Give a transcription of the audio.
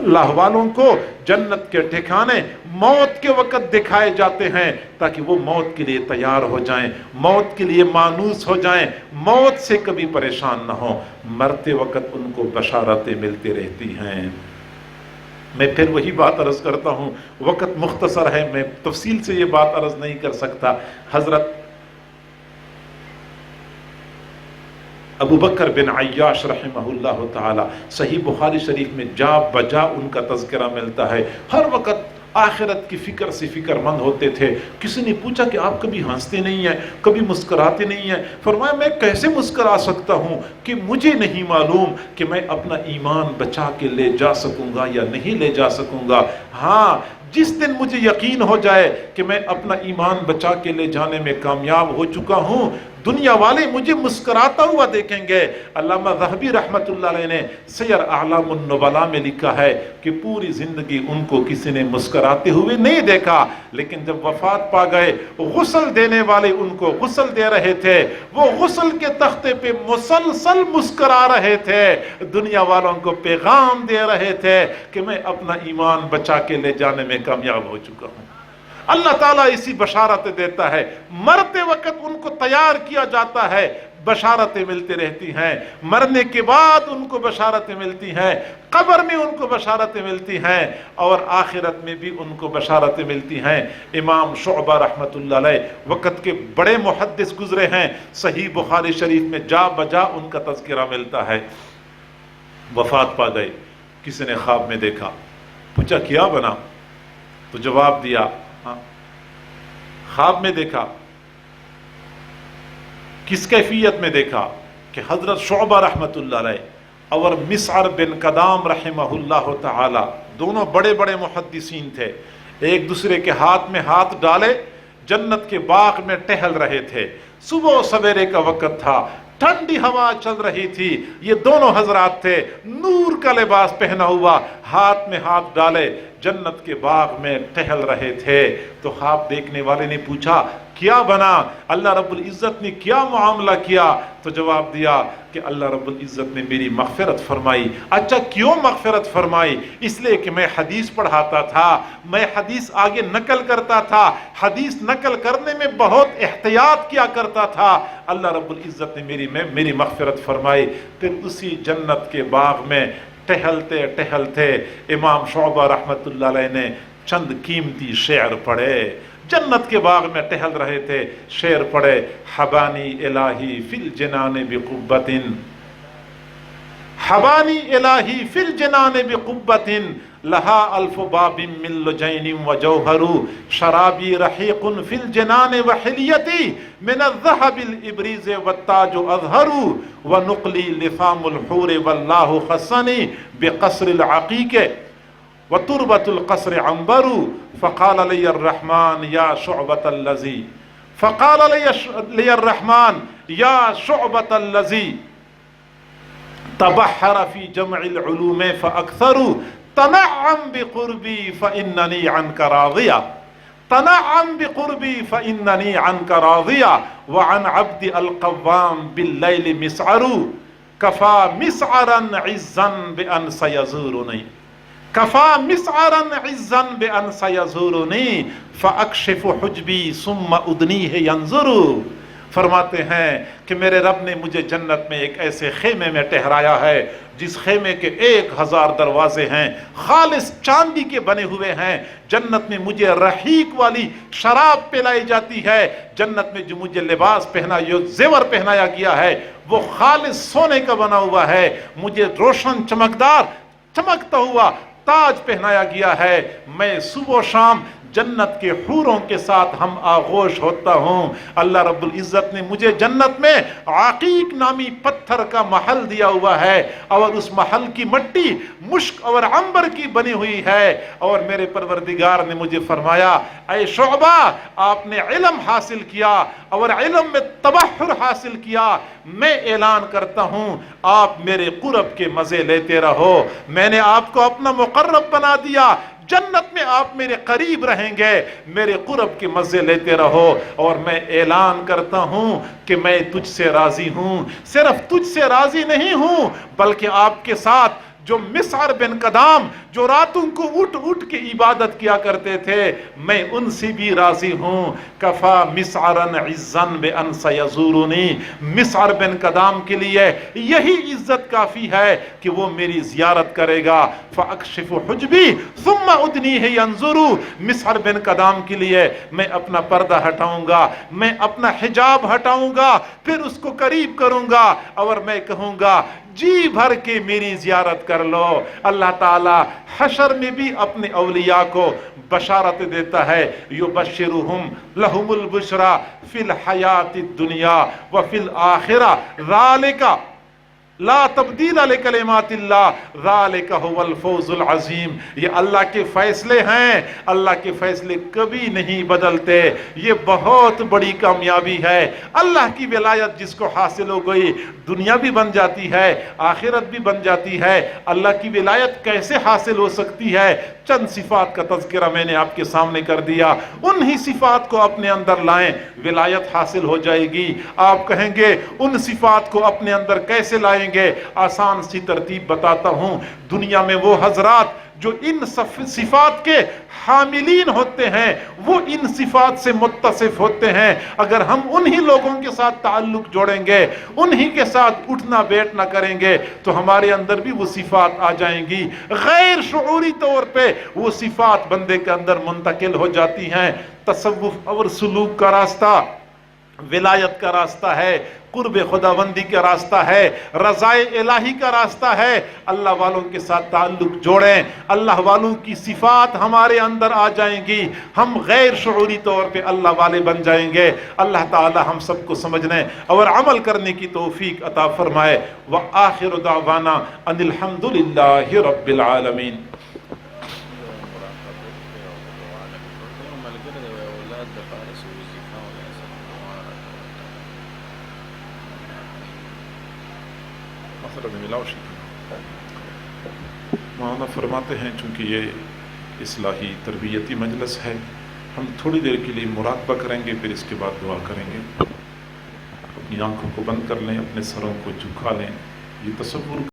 अल्लाह वालों को जन्नत के ठिकाने मौत के वक़्त दिखाए जाते हैं ताकि वो मौत के लिए तैयार हो जाएं, मौत के लिए मानूस हो जाएं, मौत से कभी परेशान न हो। मरते वक़्त उनको बशारतें मिलती रहती हैं। मैं फिर वही बात अर्ज़ करता हूँ, वक़्त मुख्तसर है, मैं तफसील से ये बात अर्ज़ नहीं कर सकता। हज़रत अबू बकर बिन अय्याश रहमहुल्लाह ताला, सही बुखारी शरीफ में जा बजा उनका तज़किरा मिलता है। हर वक़्त आखिरत की फ़िक्र से फ़िक्रमंद होते थे। किसी ने पूछा कि आप कभी हंसते नहीं हैं, कभी मुस्कुराते नहीं हैं? फरमाया मैं कैसे मुस्कुरा सकता हूँ कि मुझे नहीं मालूम कि मैं अपना ईमान बचा के ले जा सकूँगा या नहीं ले जा सकूँगा। हाँ, जिस दिन मुझे यकीन हो जाए कि मैं अपना ईमान बचा के ले जाने में कामयाब हो चुका हूँ, दुनिया वाले मुझे मुस्कुराता हुआ देखेंगे। अल्लामा ज़हबी रहमतुल्लाह अलैह ने सैर आलामुन नुबला में लिखा है कि पूरी ज़िंदगी उनको किसी ने मुस्कुराते हुए नहीं देखा, लेकिन जब वफ़ात पा गए, गुस्ल देने वाले उनको गुस्ल दे रहे थे, वो गुस्ल के तख्ते पे मुसलसल मुस्कुरा रहे थे, दुनिया वालों को पैगाम दे रहे थे कि मैं अपना ईमान बचा के ले जाने में कामयाब हो चुका हूँ। अल्लाह ताला इसी बशारतें देता है। मरते वक्त उनको तैयार किया जाता है, बशारतें मिलती रहती हैं। मरने के बाद उनको बशारतें मिलती हैं, कब्र में उनको बशारतें मिलती हैं, और आखिरत में भी उनको बशारतें मिलती हैं। इमाम शुअबा रहमतुल्लाह अलैह वक़्त के बड़े मुहद्दिस गुजरे हैं। सही बुखारी शरीफ में जा बजा उनका तज़किरा मिलता है। वफ़ात पा गए, किसी ने ख्वाब में देखा, पूछा क्या बना? तो जवाब दिया, ख्वाब में देखा। किस कैफियत में देखा? कि हजरत शुअबा रहमतुल्लाह अलैह और मिसअर बिन कदाम रहमहुल्लाह ताला, दोनों बड़े बड़े मुहद्दिसीन थे, एक दूसरे के हाथ में हाथ डाले जन्नत के बाग में टहल रहे थे। सुबह सवेरे का वक़्त था, ठंडी हवा चल रही थी। ये दोनों हजरात थे, नूर का लिबास पहना हुआ, हाथ में हाथ डाले जन्नत के बाग में टहल रहे थे। तो ख्वाब देखने वाले ने पूछा क्या बना? अल्लाह रब्बुल इज़्ज़त ने क्या मामला किया? तो जवाब दिया कि अल्लाह रब्बुल इज़्ज़त ने मेरी मग़फ़िरत फरमाई। अच्छा, क्यों मग़फ़िरत फरमाई? इसलिए कि मैं हदीस पढ़ाता था, मैं हदीस आगे नकल करता था, हदीस नकल करने में बहुत एहतियात किया करता था। अल्लाह रब्बुल इज़्ज़त ने मेरी मग़फ़िरत फरमाई। फिर उसी जन्नत के बाग में टहलते टहलते इमाम शुअबा रहमतुल्लाह अलैह ने चंद कीमती शेर पढ़े। जन्नत के बाग में टहल रहे थे, शेर पढ़े, हबानी इलाही फिल जनाने बिकुब्बतिन, हबानी इलाही फिल जनाने बिकुब्बतिन, लहा अल्फ बाबिन मिन लुजैनिन व जौहरु, शराबी रहीकुन फिल जनाने व हिलियती मिन अज़्ज़हबिल इब्रीज़ व ताजु अज़हरु, व नुक़ली लिफ़ामुल हूर वल्लाहु खस्सनी बिक़स्रिल अक़ीक़े व तुरबतुल क़स्र अंबरु, फ़क़ाल लियर रहमान या शुअबतल लज़ी, फ़क़ाल लियर रहमान या शुअबतल लज़ी तबहर फ़ी जमइल उलूम फ़अक्सरु, तनअम बिक़ुर्बी फ़इन्ननी अन्का राज़िया, तनअम बिक़ुर्बी फ़इन्ननी अन्का राज़िया, व अन अब्दी अल-क़व्वाम बिल्लैल मिसअरु, कफ़ा मिसअरन इज़्ज़न बिअन सयज़ूरुनी, कफ़ा मिसअरन इज़्ज़न बिअन सयज़ूरुनी, फ़अक्शिफ़ु हुज्बी सुम्मा उदनीह यंज़ुरु। फरमाते हैं कि मेरे रब ने मुझे जन्नत में एक ऐसे खेमे में ठहराया है जिस खेमे के 1000 दरवाजे हैं, खालिस चांदी के बने हुए हैं। जन्नत में मुझे रहीक वाली शराब पिलाई जाती है। जन्नत में जो मुझे लिबास जेवर पहनाया गया है वो खालिस सोने का बना हुआ है। मुझे रोशन चमकदार चमकता हुआ ताज पहनाया गया है। मैं सुबह शाम जन्नत के हूरों के साथ हम आगोश होता हूँ। अल्लाह रब्बुल इज़्ज़त ने मुझे जन्नत में आकीक नामी पत्थर का महल दिया हुआ है और उस महल की मिट्टी मुश्क और अंबर की बनी हुई है। और मेरे परवरदिगार ने मुझे फरमाया, ऐ शुअबा, आपने इल्म हासिल किया और इल्म में तबहुर हासिल किया। मैं ऐलान करता हूँ आप मेरे कुर्ब के मज़े लेते रहो। मैंने आपको अपना मुक़र्रब बना दिया। जन्नत में आप मेरे करीब रहेंगे, मेरे कुर्ब के मज़े लेते रहो। और मैं ऐलान करता हूँ कि मैं तुझसे राज़ी हूँ। सिर्फ तुझसे राज़ी नहीं हूँ बल्कि आपके साथ जो मिस्र बिन कदाम जो रातों को उठ उठ के इबादत किया करते थे, मैं उनसे भी राजी हूँ। कफा मिस्रन इज्जन बे अन सयज़ूरुनी, मिस्र बिन कदाम के लिए यही इज्जत काफी है कि वो मेरी जियारत करेगा। फ़अक्शिफ़ु हुज्बी सुम्मा उदनीहि यंज़ुरु, मिस्र बिन कदाम के लिए मैं अपना पर्दा हटाऊंगा, मैं अपना हिजाब हटाऊंगा, फिर उसको करीब करूंगा और मैं कहूंगा जी भर के मेरी जियारत कर लो। अल्लाह ताला हशर में भी अपने औलिया को बशारत देता है, युबश्शिरुहुम लहुमुल बुशरा फिल हयातिद दुनिया व फिल आखिरा ज़ालिका ला तब्दील लिकलिमातिल्लाह ज़ालिका हुवल फौजुल अज़ीम। ये अल्लाह के फैसले हैं, अल्लाह के फैसले कभी नहीं बदलते, ये बहुत बड़ी कामयाबी है। अल्लाह की विलायत जिसको हासिल हो गई, दुनिया भी बन जाती है, आखिरत भी बन जाती है। अल्लाह की विलायत कैसे हासिल हो सकती है? चंद सिफात का तज़किरा मैंने आपके सामने कर दिया, उन्हीं सिफात को अपने अंदर लाएं, विलायत हासिल हो जाएगी। आप कहेंगे उन सिफात को अपने अंदर कैसे लाएंगे? आसान सी तरतीब बताता हूं। दुनिया में वो हजरात जो इन सिफात के हामिलीन होते हैं, वो इन सिफात से मुत्तसिफ होते हैं। अगर हम उन्हीं लोगों के साथ ताल्लुक जोड़ेंगे, उन्हीं के साथ उठना बैठना करेंगे, तो हमारे अंदर भी वो सिफात आ जाएंगी। गैर शऊरी तौर पे वो सिफात बंदे के अंदर मुंतकिल हो जाती हैं। तसव्वुफ और सुलूक का रास्ता विलायत का रास्ता है, कुर्ब खुदाबंदी का रास्ता है, रज़ाए इलाही का रास्ता है। अल्लाह वालों के साथ ताल्लुक जोड़ें, अल्लाह वालों की सिफात हमारे अंदर आ जाएंगी, हम गैर शऊरी तौर पे अल्लाह वाले बन जाएंगे। अल्लाह ताला हम सबको समझने और अमल करने की तौफीक अता फरमाए। व आखिर दावाना अनिल हम्दुलिल्लाहि रब्बिल आलमीन। मौलाना फरमाते हैं, चूँकि ये इस्लाही तरबियती मजलिस है, हम थोड़ी देर के लिए मुराक़बा करेंगे, फिर इसके बाद दुआ करेंगे। अपनी आंखों को बंद कर लें, अपने सरों को झुका लें। ये तसव्वुर